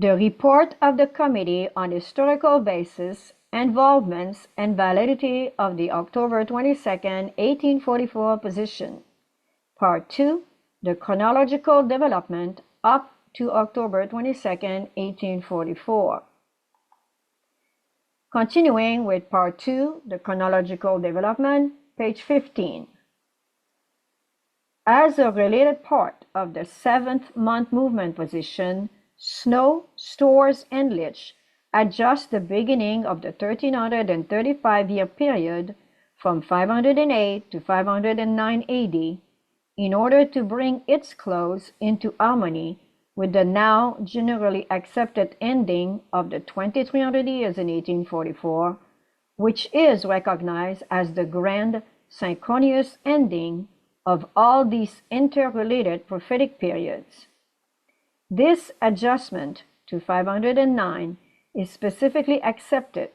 The report of the Committee on Historical Basis, Involvements, and Validity of the October 22, 1844 position. Part 2. The Chronological Development up to October 22, 1844. Continuing with Part 2, the Chronological Development, page 15. As a related part of the seventh-month movement position, Snow, Storrs, and Litch adjust the beginning of the 1335-year period from 508 to 509 AD in order to bring its close into harmony with the now generally accepted ending of the 2300 years in 1844, which is recognized as the grand synchronous ending of all these interrelated prophetic periods. This adjustment to 509 is specifically accepted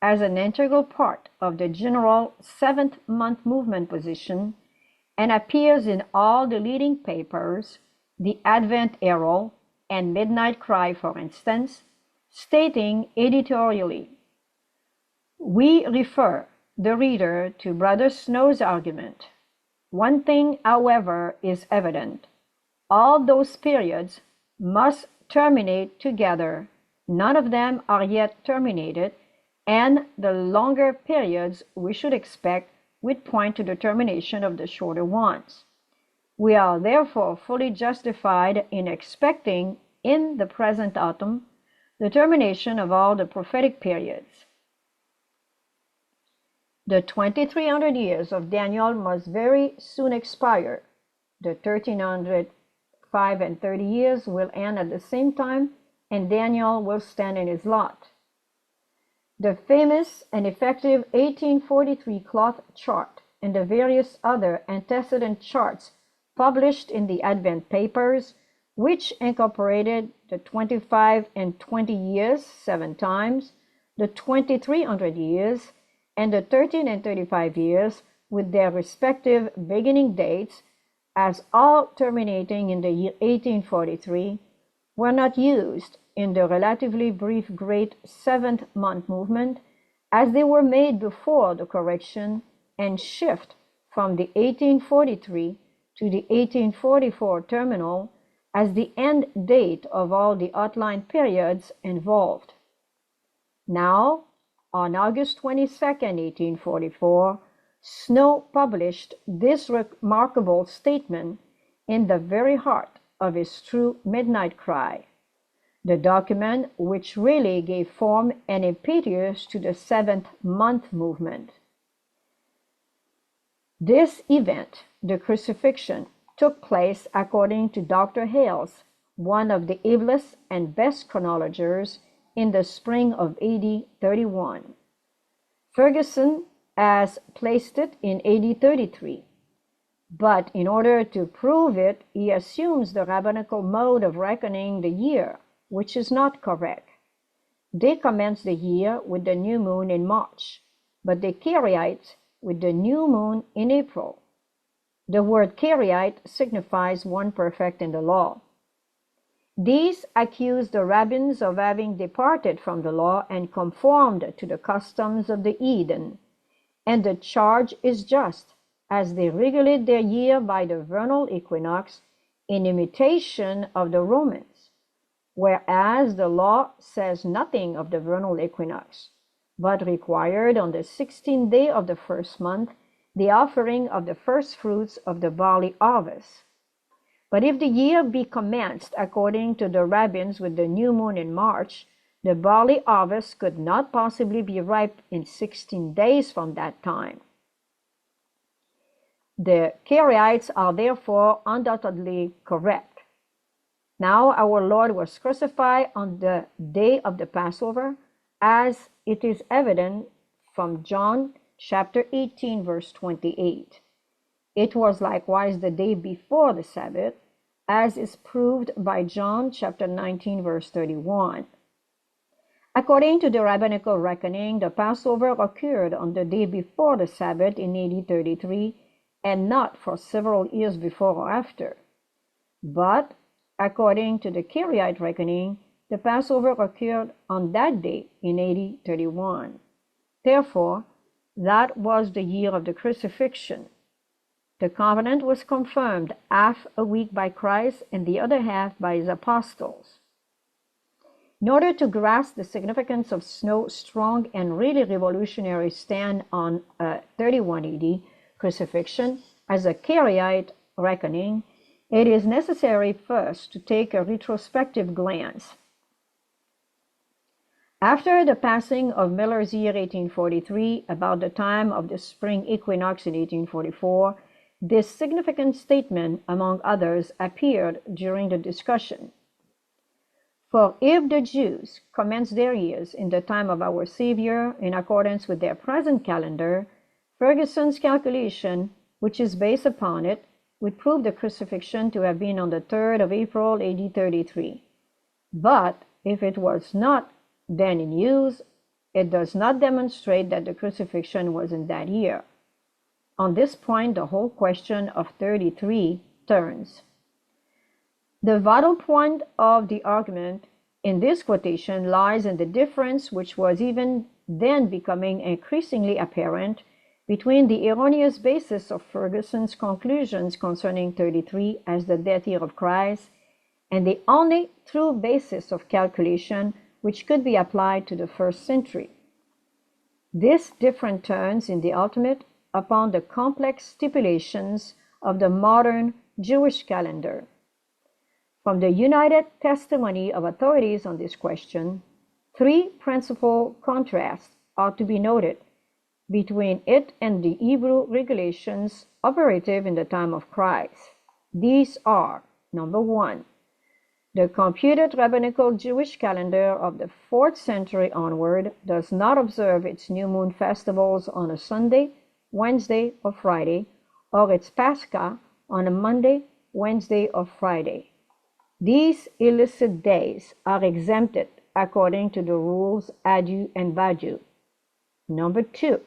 as an integral part of the general seventh-month movement position and appears in all the leading papers, the Advent Herald and Midnight Cry, for instance, stating editorially, "We refer the reader to Brother Snow's argument. One thing, however, is evident. All those periods must terminate together. None of them are yet terminated, and the longer periods we should expect would point to the termination of the shorter ones. We are therefore fully justified in expecting in the present autumn the termination of all the prophetic periods. The 2300 years of Daniel must very soon expire. The 1305 and 30 years will end at the same time, and Daniel will stand in his lot. The famous and effective 1843 cloth chart and the various other antecedent charts published in the Advent papers, which incorporated the 25 and 20 years 7 times, the 2300 years, and the 13 and 35 years with their respective beginning dates, as all terminating in the year 1843, were not used in the relatively brief great seventh-month movement, as they were made before the correction and shift from the 1843 to the 1844 terminal as the end date of all the outlined periods involved. Now, on August 22, 1844, Snow published this remarkable statement in the very heart of his true Midnight Cry, the document which really gave form and impetus to the seventh-month movement. This event, the crucifixion, took place according to Dr. Hales, one of the ablest and best chronologers, in the spring of AD 31. Ferguson has placed it in AD 33, but in order to prove it, he assumes the rabbinical mode of reckoning the year, which is not correct. They commence the year with the new moon in March, but the Karaite with the new moon in April. The word Karaite signifies one perfect in the law. These accuse the rabbins of having departed from the law and conformed to the customs of the heathen, and the charge is just, as they regulate their year by the vernal equinox in imitation of the Romans, whereas the law says nothing of the vernal equinox, but required on the 16th day of the first month the offering of the first fruits of the barley harvest. But if the year be commenced according to the rabbins with the new moon in March, the barley harvest could not possibly be ripe in 16 days from that time. The Karaites are therefore undoubtedly correct. Now our Lord was crucified on the day of the Passover, as it is evident from John chapter 18, verse 28. It was likewise the day before the Sabbath, as is proved by John chapter 19, verse 31. According to the rabbinical reckoning, the Passover occurred on the day before the Sabbath in AD 33, and not for several years before or after. But, according to the Karaite reckoning, the Passover occurred on that day in AD 31. Therefore, that was the year of the crucifixion. The covenant was confirmed half a week by Christ and the other half by his apostles. In order to grasp the significance of Snow's strong and really revolutionary stand on 31 AD crucifixion as a Karaite reckoning, it is necessary first to take a retrospective glance. After the passing of Miller's year 1843, about the time of the spring equinox in 1844, this significant statement, among others, appeared during the discussion. For if the Jews commence their years in the time of our Savior in accordance with their present calendar, Ferguson's calculation, which is based upon it, would prove the crucifixion to have been on the 3rd of April, AD 33. But if it was not then in use, it does not demonstrate that the crucifixion was in that year. On this point, the whole question of 33 turns. The vital point of the argument in this quotation lies in the difference, which was even then becoming increasingly apparent, between the erroneous basis of Ferguson's conclusions concerning 33 as the death year of Christ and the only true basis of calculation which could be applied to the first century. This difference turns in the ultimate upon the complex stipulations of the modern Jewish calendar. From the united testimony of authorities on this question, three principal contrasts are to be noted between it and the Hebrew regulations operative in the time of Christ. These are, number one, the computed rabbinical Jewish calendar of the 4th century onward does not observe its new moon festivals on a Sunday, Wednesday, or Friday, or its Pascha on a Monday, Wednesday, or Friday. These illicit days are exempted according to the rules Adu and Badu. Number two,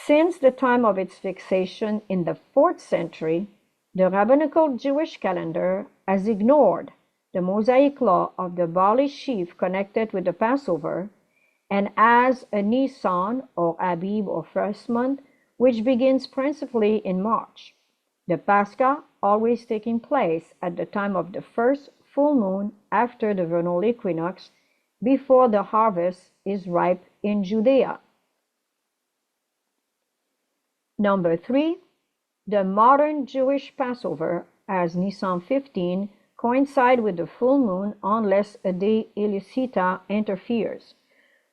since the time of its fixation in the 4th century, the rabbinical Jewish calendar has ignored the Mosaic law of the barley sheaf connected with the Passover, and as a Nisan or Abib or first month, which begins principally in March, the Pascha always taking place at the time of the first full moon after the vernal equinox, before the harvest is ripe in Judea. Number three, the modern Jewish Passover, as Nisan 15, coincide with the full moon unless a day illicita interferes,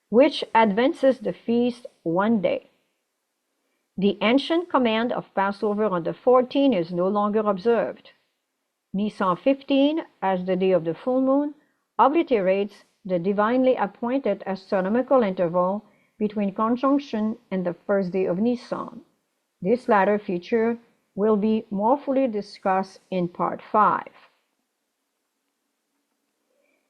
which advances the feast one day. The ancient command of Passover on the 14th is no longer observed. Nisan 15, as the day of the full moon, obliterates the divinely appointed astronomical interval between conjunction and the first day of Nisan. This latter feature will be more fully discussed in Part 5.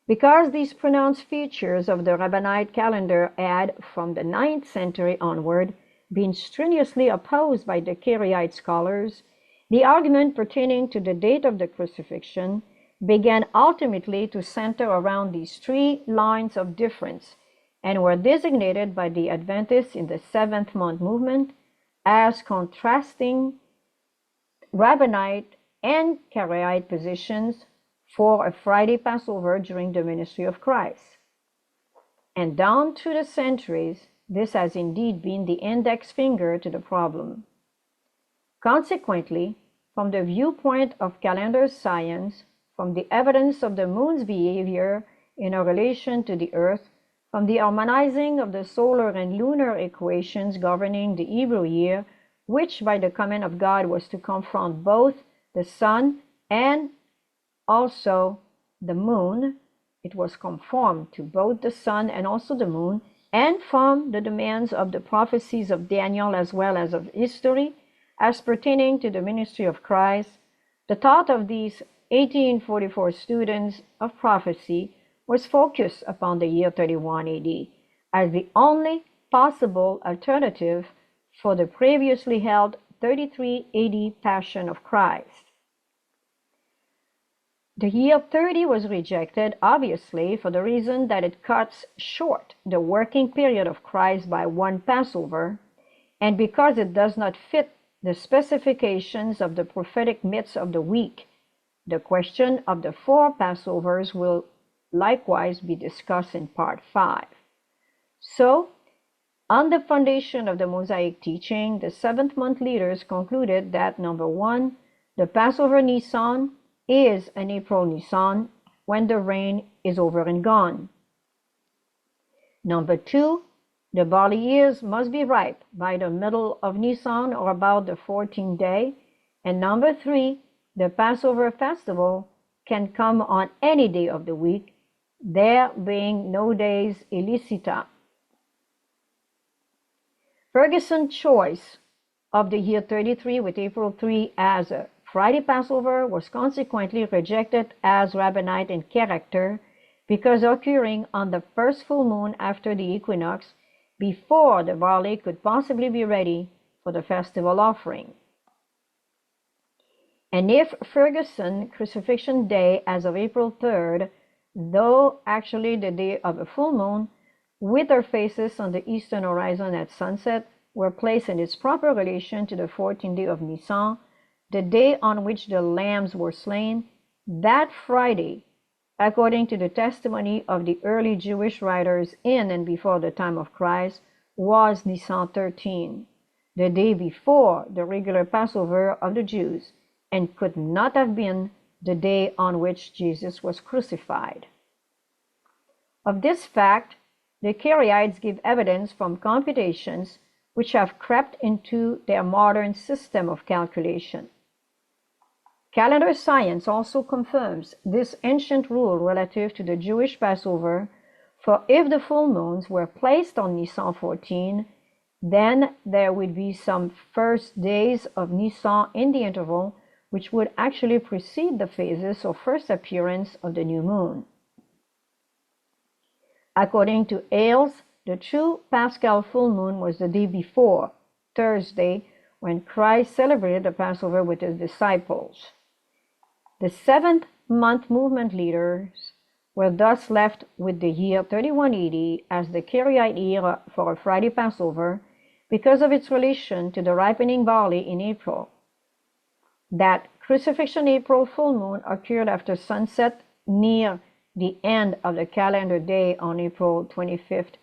Because these pronounced features of the Rabbanite calendar had, from the 9th century onward, been strenuously opposed by the Karaite scholars, the argument pertaining to the date of the crucifixion began ultimately to center around these three lines of difference and were designated by the Adventists in the Seventh Month Movement as contrasting Rabbanite and Karaite positions for a Friday Passover during the ministry of Christ. And down through the centuries, this has indeed been the index finger to the problem. Consequently, from the viewpoint of calendar science, from the evidence of the moon's behavior in a relation to the earth, from the harmonizing of the solar and lunar equations governing the Hebrew year, which by the command of God was to confront both the sun and also the moon, it was conformed to both the sun and also the moon, and from the demands of the prophecies of Daniel as well as of history, as pertaining to the ministry of Christ, the thought of these 1844 students of prophecy was focused upon the year 31 AD as the only possible alternative for the previously held 33 AD Passion of Christ. The year 30 was rejected, obviously, for the reason that it cuts short the working period of Christ by one Passover, and because it does not fit the specifications of the prophetic myths of the week. The question of the 4 Passovers will likewise be discussed in Part 5. So, on the foundation of the Mosaic teaching, the seventh-month leaders concluded that, number 1, the Passover Nisan is an April Nisan when the rain is over and gone. Number 2, the barley ears must be ripe by the middle of Nisan or about the 14th day. And number 3, the Passover festival can come on any day of the week, there being no days illicita. Ferguson's choice of the year 33 with April 3 as a Friday Passover was consequently rejected as Rabbanite in character because occurring on the first full moon after the equinox, before the barley could possibly be ready for the festival offering. And if Ferguson crucifixion day as of April 3rd, though actually the day of a full moon, with their faces on the eastern horizon at sunset, were placed in its proper relation to the 14th day of Nisan, the day on which the lambs were slain, that Friday, according to the testimony of the early Jewish writers in and before the time of Christ, was Nisan 13, the day before the regular Passover of the Jews, and could not have been the day on which Jesus was crucified. Of this fact, the Karaites give evidence from computations which have crept into their modern system of calculation. Calendar science also confirms this ancient rule relative to the Jewish Passover, for if the full moons were placed on Nisan 14, then there would be some first days of Nisan in the interval, which would actually precede the phases or first appearance of the new moon. According to Ailes, the true Paschal full moon was the day before, Thursday, when Christ celebrated the Passover with his disciples. The seventh-month movement leaders were thus left with the year 3180 as the Karaite year for a Friday Passover because of its relation to the ripening barley in April. That crucifixion April full moon occurred after sunset near the end of the calendar day on April 25th,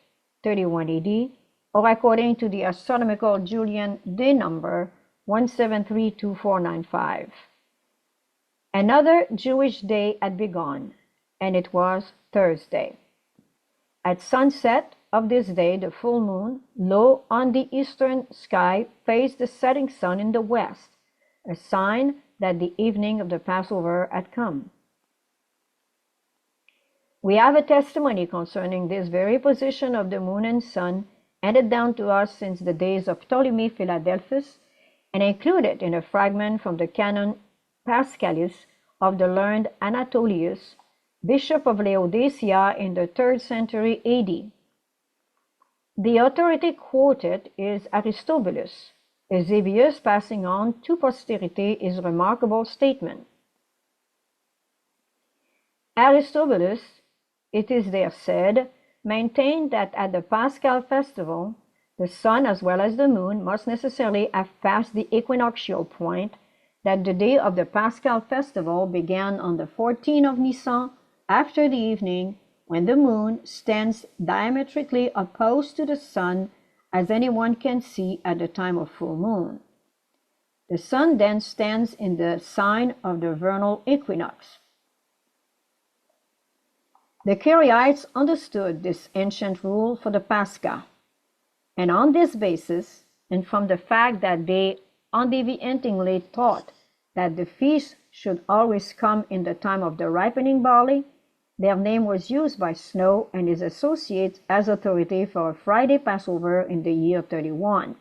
31 AD, or according to the astronomical Julian day number 1732495. Another Jewish day had begun, and it was Thursday. At sunset of this day, the full moon, low on the eastern sky, faced the setting sun in the west, a sign that the evening of the Passover had come. We have a testimony concerning this very position of the moon and sun handed down to us since the days of Ptolemy Philadelphus, and included in a fragment from the Canon Paschalis of the learned Anatolius, Bishop of Laodicea in the 3rd century AD. The authority quoted is Aristobulus. Eusebius, passing on to posterity his remarkable statement. Aristobulus, it is there said, maintained that at the Paschal festival, the sun as well as the moon must necessarily have passed the equinoctial point, that the day of the Paschal festival began on the 14th of Nisan after the evening, when the moon stands diametrically opposed to the sun, as anyone can see at the time of full moon. The sun then stands in the sign of the vernal equinox. The Karaites understood this ancient rule for the Pascha, and on this basis, and from the fact that they undeviatingly taught that the feast should always come in the time of the ripening barley, their name was used by Snow and his associates as authority for a Friday Passover in the year 31.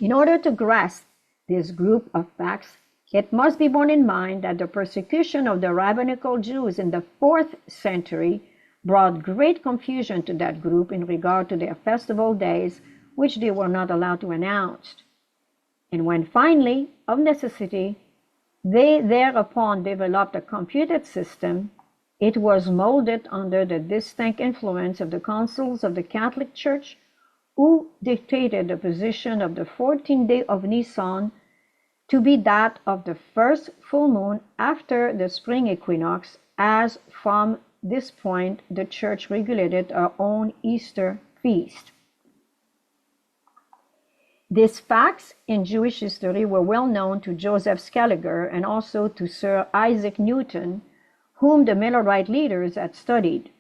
In order to grasp this group of facts, it must be borne in mind that the persecution of the rabbinical Jews in the 4th century brought great confusion to that group in regard to their festival days, which they were not allowed to announce. And when finally, of necessity, They thereupon developed a computed system. It was molded under the distinct influence of the councils of the Catholic Church, who dictated the position of the 14th day of Nisan to be that of the first full moon after the spring equinox, as from this point the Church regulated her own Easter feast. These facts in Jewish history were well known to Joseph Scaliger and also to Sir Isaac Newton, whom the Millerite leaders had studied.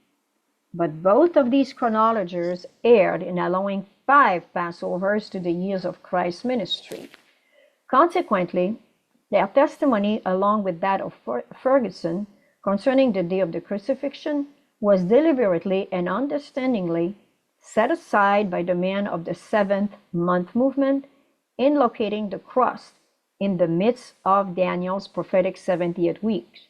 But both of these chronologers erred in allowing 5 Passovers to the years of Christ's ministry. Consequently, their testimony, along with that of Ferguson concerning the day of the crucifixion, was deliberately and understandingly set aside by the men of the 7th month movement in locating the cross in the midst of Daniel's prophetic 70th week.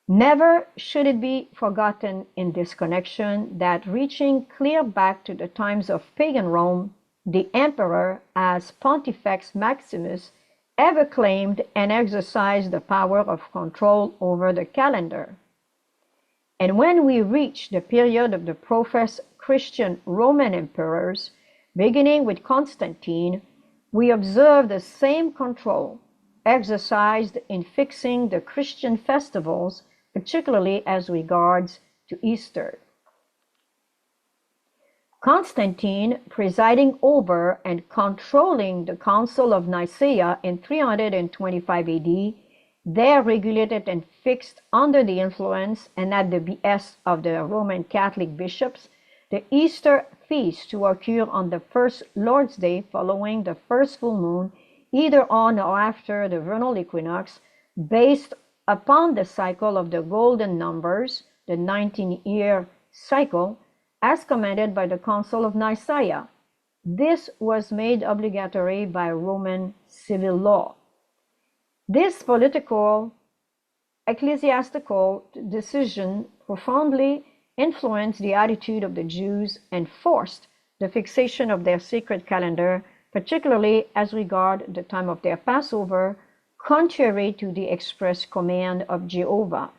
Never should it be forgotten in this connection that reaching clear back to the times of pagan Rome, the emperor, as Pontifex Maximus, ever claimed and exercised the power of control over the calendar. And when we reach the period of the professed Christian Roman emperors, beginning with Constantine, we observe the same control exercised in fixing the Christian festivals, particularly as regards to Easter. Constantine, presiding over and controlling the Council of Nicaea in 325 AD, there regulated and fixed under the influence and at the behest of the Roman Catholic bishops the Easter feast to occur on the first Lord's Day following the first full moon, either on or after the vernal equinox, based upon the cycle of the golden numbers, the 19-year cycle, as commanded by the Council of Nicaea. This was made obligatory by Roman civil law. This political, ecclesiastical decision profoundly influenced the attitude of the Jews and forced the fixation of their sacred calendar, particularly as regard the time of their Passover, contrary to the express command of Jehovah.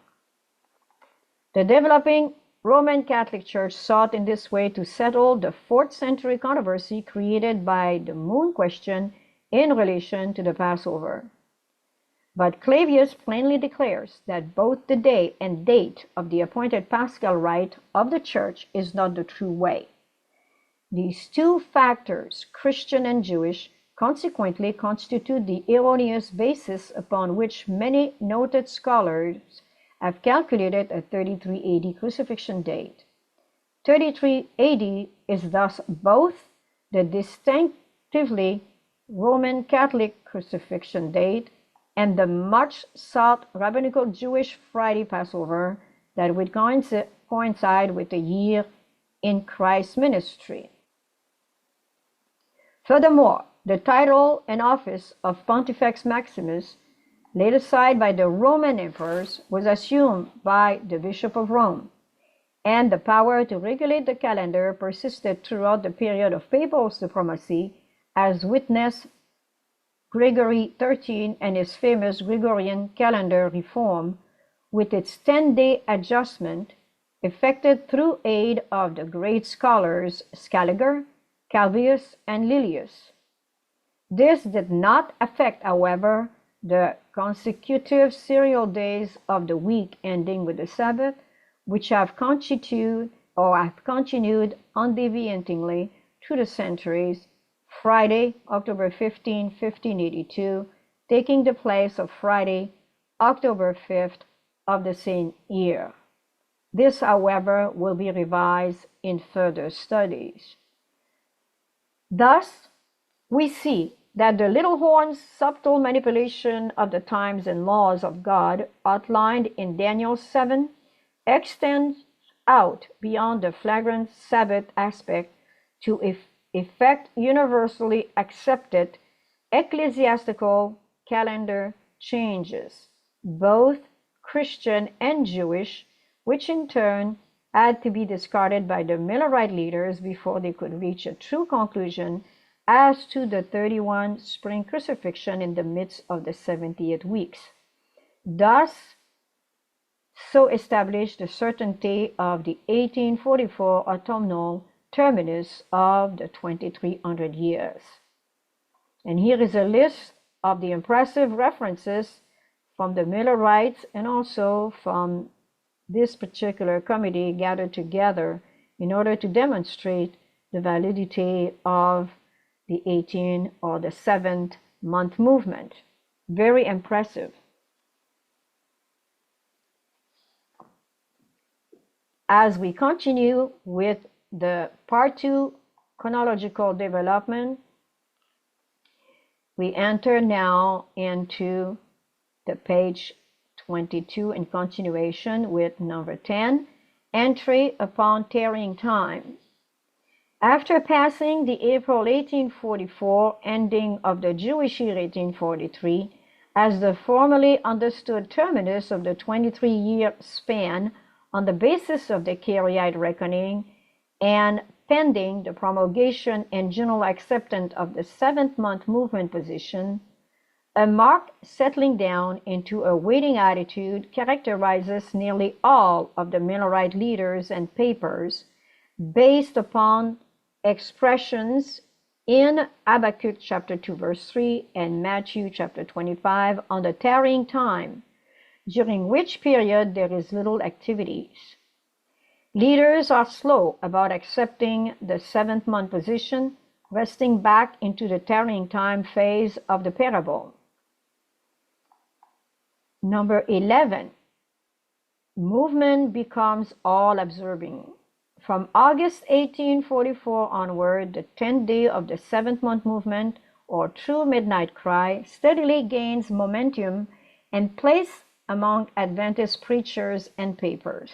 The developing Roman Catholic Church sought in this way to settle the 4th century controversy created by the moon question in relation to the Passover. But Clavius plainly declares that both the day and date of the appointed paschal rite of the Church is not the true way. These two factors, Christian and Jewish, consequently constitute the erroneous basis upon which many noted scholars have calculated a 33 AD crucifixion date. 33 AD is thus both the distinctively Roman Catholic crucifixion date and the much sought rabbinical Jewish Friday Passover that would coincide with the year in Christ's ministry. Furthermore, the title and office of Pontifex Maximus, laid aside by the Roman emperors, was assumed by the Bishop of Rome, and the power to regulate the calendar persisted throughout the period of papal supremacy, as witness Gregory XIII and his famous Gregorian calendar reform, with its 10-day adjustment, effected through aid of the great scholars Scaliger, Calvius, and Lilius. This did not affect, however, the consecutive serial days of the week ending with the Sabbath, which have continued undeviatingly through the centuries, Friday, October 15, 1582, taking the place of Friday, October 5th of the same year. This, however, will be revised in further studies. Thus, we see that the little horn's subtle manipulation of the times and laws of God outlined in Daniel 7 extends out beyond the flagrant Sabbath aspect to effect universally accepted ecclesiastical calendar changes, both Christian and Jewish, which in turn had to be discarded by the Millerite leaders before they could reach a true conclusion as to the 31 spring crucifixion in the midst of the 70th weeks. Thus, so established the certainty of the 1844 autumnal terminus of the 2300 years. And here is a list of the impressive references from the Millerites and also from this particular committee gathered together in order to demonstrate the validity of the 18 or the 7th month movement. Very impressive. As we continue with the part 2 chronological development, we enter now into the page 22 in continuation with number 10, entry upon tarrying time. After passing the April 1844 ending of the Jewish year 1843 as the formally understood terminus of the 23-year span on the basis of the Karaite reckoning, and pending the promulgation and general acceptance of the 7th month movement position, a marked settling down into a waiting attitude characterizes nearly all of the Millerite leaders and papers, based upon expressions in Habakkuk chapter 2 verse 3 and Matthew chapter 25 on the tarrying time, during which period there is little activities. Leaders are slow about accepting the 7th month position, resting back into the tarrying time phase of the parable. Number 11, movement becomes all-absorbing. From August 1844 onward, the 10th day of the 7th month movement, or true midnight cry, steadily gains momentum and place among Adventist preachers and papers.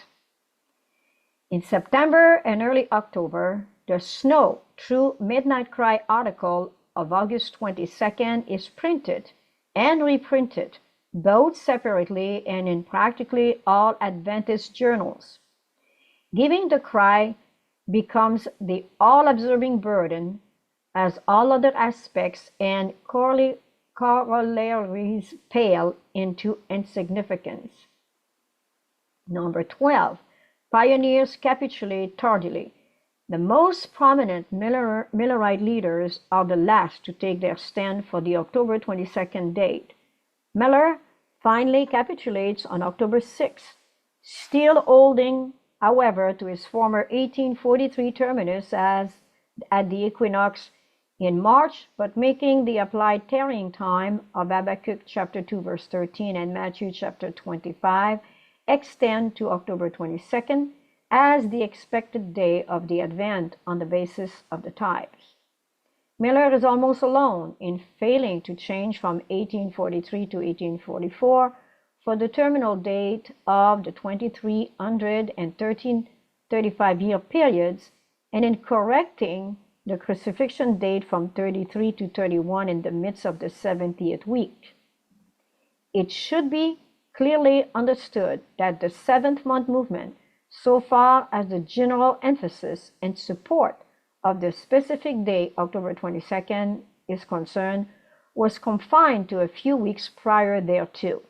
In September and early October, the Snow True Midnight Cry article of August 22nd is printed and reprinted, both separately and in practically all Adventist journals. Giving the cry becomes the all-absorbing burden, as all other aspects and corollaries pale into insignificance. Number 12, pioneers capitulate tardily. The most prominent Millerite leaders are the last to take their stand for the October 22nd date. Miller finally capitulates on October 6th, still holding, however, to his former 1843 terminus as at the equinox in March, but making the applied tarrying time of Habakkuk chapter 2 verse 13 and Matthew chapter 25 extend to October 22nd as the expected day of the Advent on the basis of the types. Miller is almost alone in failing to change from 1843 to 1844 for the terminal date of the 2300 and 1335-year periods, and in correcting the crucifixion date from 33 to 31 in the midst of the 70th week. It should be clearly understood that the 7th month movement, so far as the general emphasis and support of the specific day, October 22nd, is concerned, was confined to a few weeks prior thereto.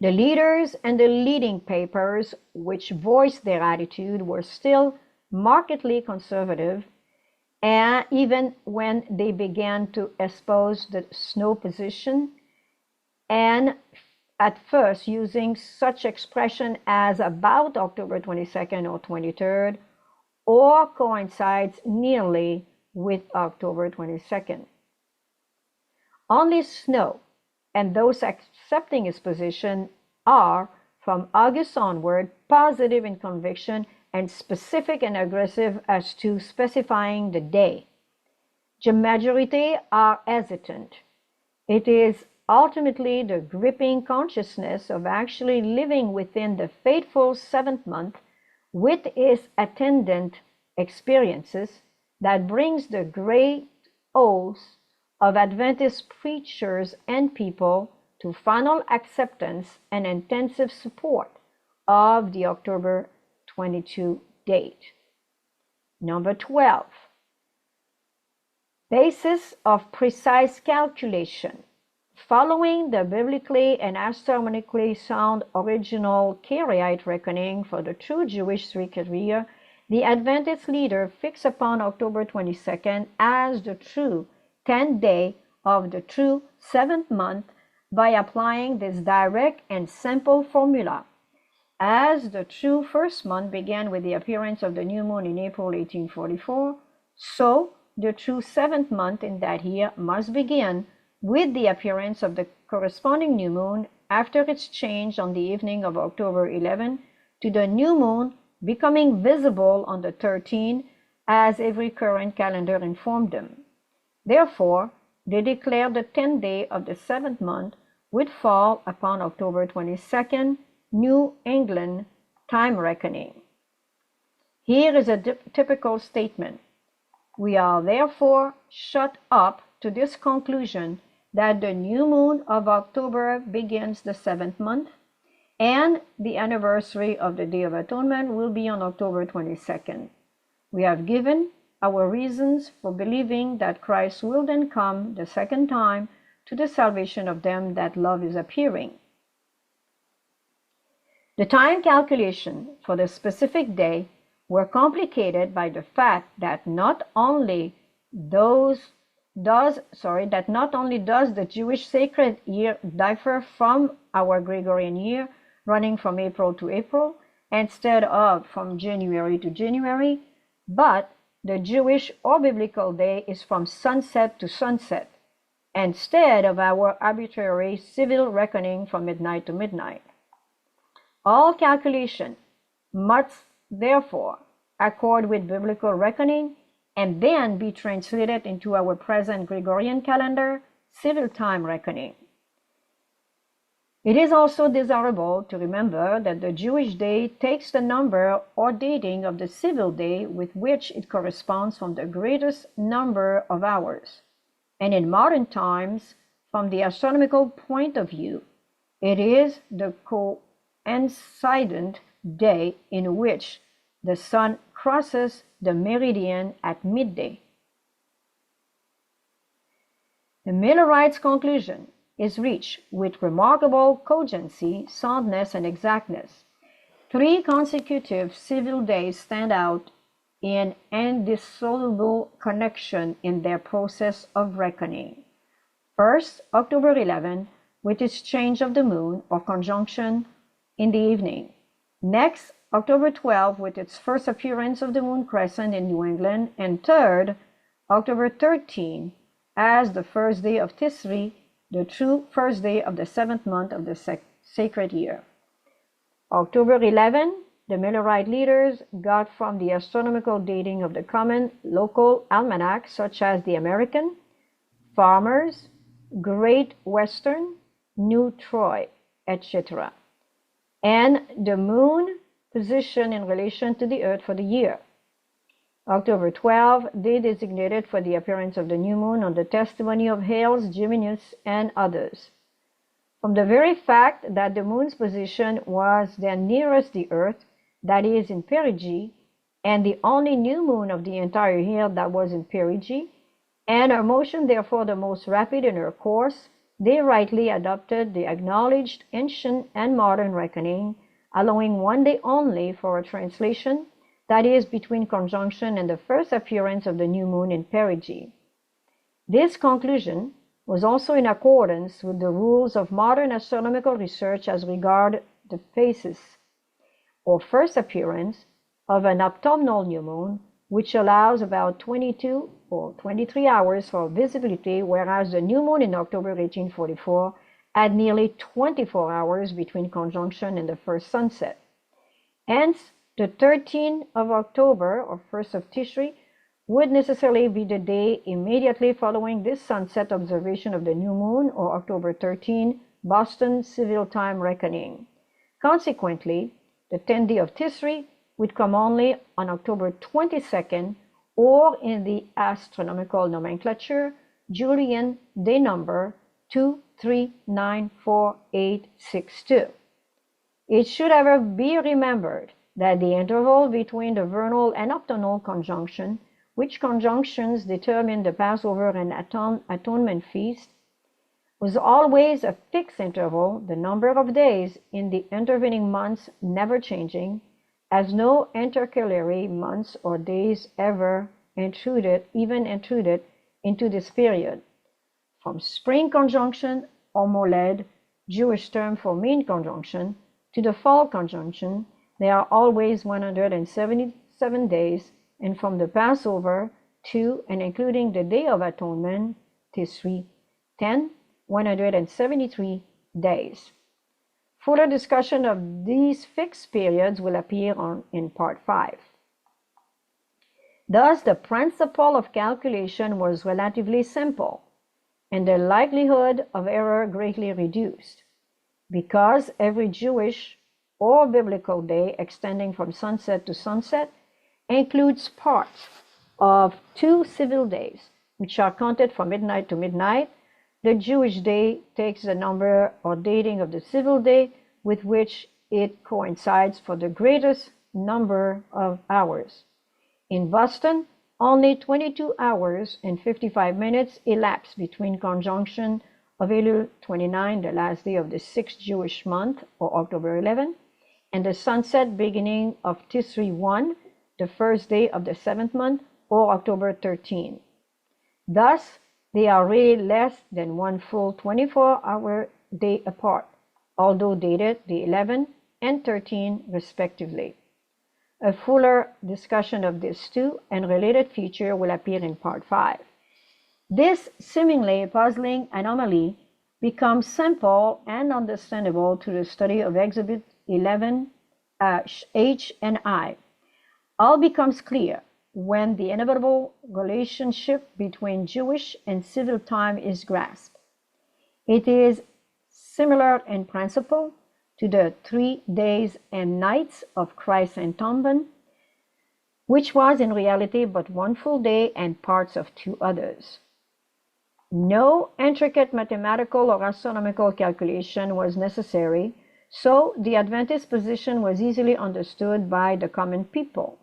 The leaders and the leading papers which voiced their attitude were still markedly conservative, and even when they began to espouse the Snow position, and at first using such expression as about October 22nd or 23rd, or coincides nearly with October 22nd. Only Snow and those accepting his position are, from August onward, positive in conviction and specific and aggressive as to specifying the day. The majority are hesitant. It is ultimately the gripping consciousness of actually living within the fateful 7th month with its attendant experiences that brings the great oaths of Adventist preachers and people to final acceptance and intensive support of the October 22 date. Number 12. Basis of precise calculation. Following the biblically and astronomically sound original Karaite reckoning for the true Jewish sacred year, the Adventist leader fixed upon October 22nd as the true 10th day of the true 7th month by applying this direct and simple formula. As the true first month began with the appearance of the new moon in April 1844, so the true 7th month in that year must begin with the appearance of the corresponding new moon after its change on the evening of October 11 to the new moon becoming visible on the 13th, as every current calendar informed them. Therefore, they declared the 10th day of the 7th month would fall upon October 22nd, New England time reckoning. Here is a typical statement. We are therefore shut up to this conclusion that the new moon of October begins the 7th month, and the anniversary of the Day of Atonement will be on October 22nd. We have given our reasons for believing that Christ will then come the second time to the salvation of them that love is appearing. The time calculation for the specific day were complicated by the fact that not only does the Jewish sacred year differ from our Gregorian year, running from April to April, instead of from January to January, but the Jewish or biblical day is from sunset to sunset, instead of our arbitrary civil reckoning from midnight to midnight. All calculation must therefore accord with biblical reckoning and then be translated into our present Gregorian calendar, civil time reckoning. It is also desirable to remember that the Jewish day takes the number or dating of the civil day with which it corresponds from the greatest number of hours. And in modern times, from the astronomical point of view, it is the coincident day in which the sun crosses the meridian at midday. The Millerites' conclusion is reached with remarkable cogency, soundness, and exactness. 3 consecutive civil days stand out in indissoluble connection in their process of reckoning. First, October 11, with its change of the moon or conjunction in the evening. Next, October 12, with its first appearance of the moon crescent in New England. And third, October 13, as the first day of Tisri, the true first day of the 7th month of the sacred year. October 11, the Millerite leaders got from the astronomical dating of the common local almanacs such as the American, Farmers, Great Western, New Troy, etc., and the moon position in relation to the earth for the year. October 12, they designated for the appearance of the new moon on the testimony of Hales, Geminus, and others. From the very fact that the moon's position was then nearest the earth, that is, in perigee, and the only new moon of the entire year that was in perigee, and her motion therefore the most rapid in her course, they rightly adopted the acknowledged ancient and modern reckoning, allowing one day only for a translation, that is, between conjunction and the first appearance of the new moon in perigee. This conclusion was also in accordance with the rules of modern astronomical research as regard the phases, or first appearance, of an autumnal new moon, which allows about 22 or 23 hours for visibility, whereas the new moon in October 1844 had nearly 24 hours between conjunction and the first sunset. Hence, the 13th of October, or 1st of Tishri, would necessarily be the day immediately following this sunset observation of the new moon, or October 13, Boston civil time reckoning. Consequently, the 10th day of Tisri would come only on October 22nd, or in the astronomical nomenclature, Julian day number 239482. It should, however, be remembered that the interval between the vernal and nocturnal conjunction which conjunctions determine the Passover and atonement feast, was always a fixed interval, the number of days in the intervening months never changing, as no intercalary months or days ever intruded into this period. From spring conjunction, or moled, Jewish term for mean conjunction, to the fall conjunction, there are always 177 days, and from the Passover to and including the Day of Atonement, Tisri, 173 days. Further discussion of these fixed periods will appear in Part 5. Thus, the principle of calculation was relatively simple, and the likelihood of error greatly reduced, because every Jewish or biblical day extending from sunset to sunset includes parts of 2 civil days, which are counted from midnight to midnight. The Jewish day takes the number or dating of the civil day with which it coincides for the greatest number of hours. In Boston, only 22 hours and 55 minutes elapsed between conjunction of Elul 29, the last day of the 6th Jewish month, or October 11, and the sunset beginning of Tisri 1, the first day of the 7th month, or October 13. Thus, they are really less than one full 24-hour day apart, although dated the 11 and 13 respectively. A fuller discussion of these two and related features will appear in Part 5. This seemingly puzzling anomaly becomes simple and understandable through the study of Exhibit 11, H and I. All becomes clear when the inevitable relationship between Jewish and civil time is grasped. It is similar in principle to the 3 days and nights of Christ's atonement, which was in reality but one full day and parts of 2 others. No intricate mathematical or astronomical calculation was necessary, so the Adventist position was easily understood by the common people.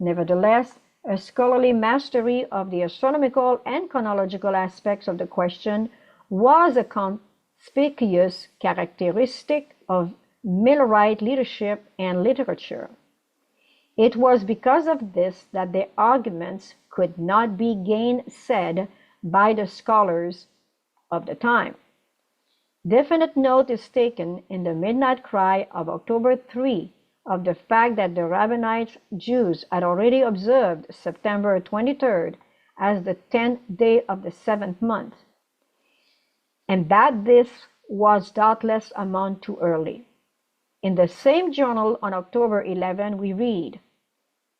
Nevertheless, a scholarly mastery of the astronomical and chronological aspects of the question was a conspicuous characteristic of Millerite leadership and literature. It was because of this that their arguments could not be gainsaid by the scholars of the time. Definite note is taken in the Midnight Cry of October 3 of the fact that the Rabbanite Jews had already observed September 23rd as the 10th day of the 7th month, and that this was doubtless a month too early. In the same journal on October 11, we read,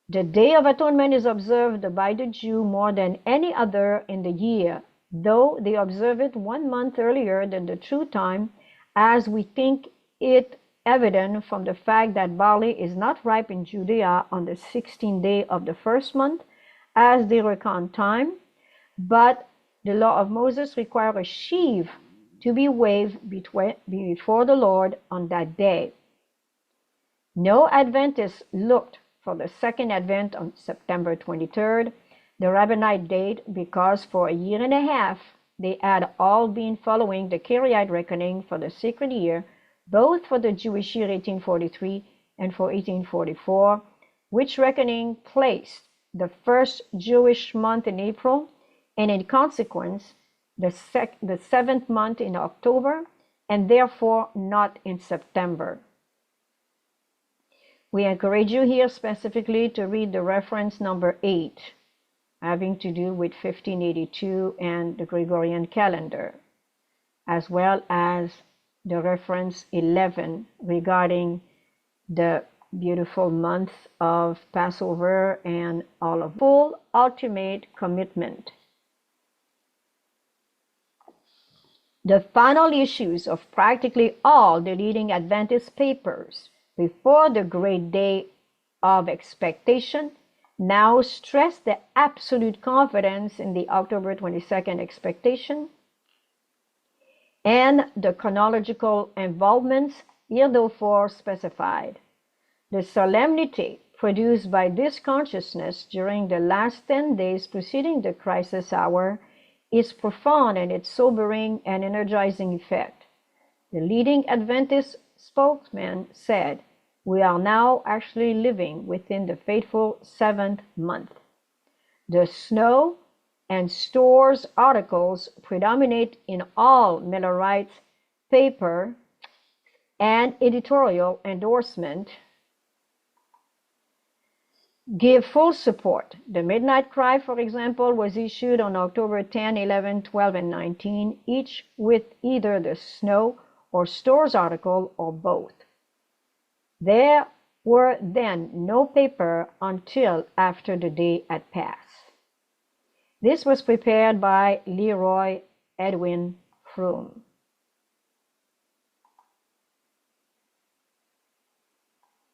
"The Day of Atonement is observed by the Jew more than any other in the year, though they observe it 1 month earlier than the true time, as we think it evident from the fact that barley is not ripe in Judea on the 16th day of the 1st month, as they reckon time, but the law of Moses requires a sheaf to be waved before the Lord on that day." No Adventists looked for the second Advent on September 23rd, the Rabbanite date, because for a year and a half they had all been following the Karaite reckoning for the sacred year, both for the Jewish year 1843 and for 1844, which reckoning placed the first Jewish month in April, and in consequence the 7th month in October, and therefore not in September. We encourage you here specifically to read the reference number 8, having to do with 1582 and the Gregorian calendar, as well as the reference 11 regarding the beautiful month of Passover and all of full ultimate commitment. The final issues of practically all the leading Adventist papers before the great day of expectation now stress the absolute confidence in the October 22nd expectation and the chronological involvements heretofore specified. The solemnity produced by this consciousness during the last 10 days preceding the crisis hour is profound in its sobering and energizing effect. The leading Adventist spokesman said, "We are now actually living within the fateful 7th month." The snow and stores articles predominate in all Millerite paper and editorial endorsement give full support. The Midnight Cry, for example, was issued on October 10, 11, 12, and 19, each with either the snow or stores article or both. There were then no paper until after the day had passed. This was prepared by Leroy Edwin Froom.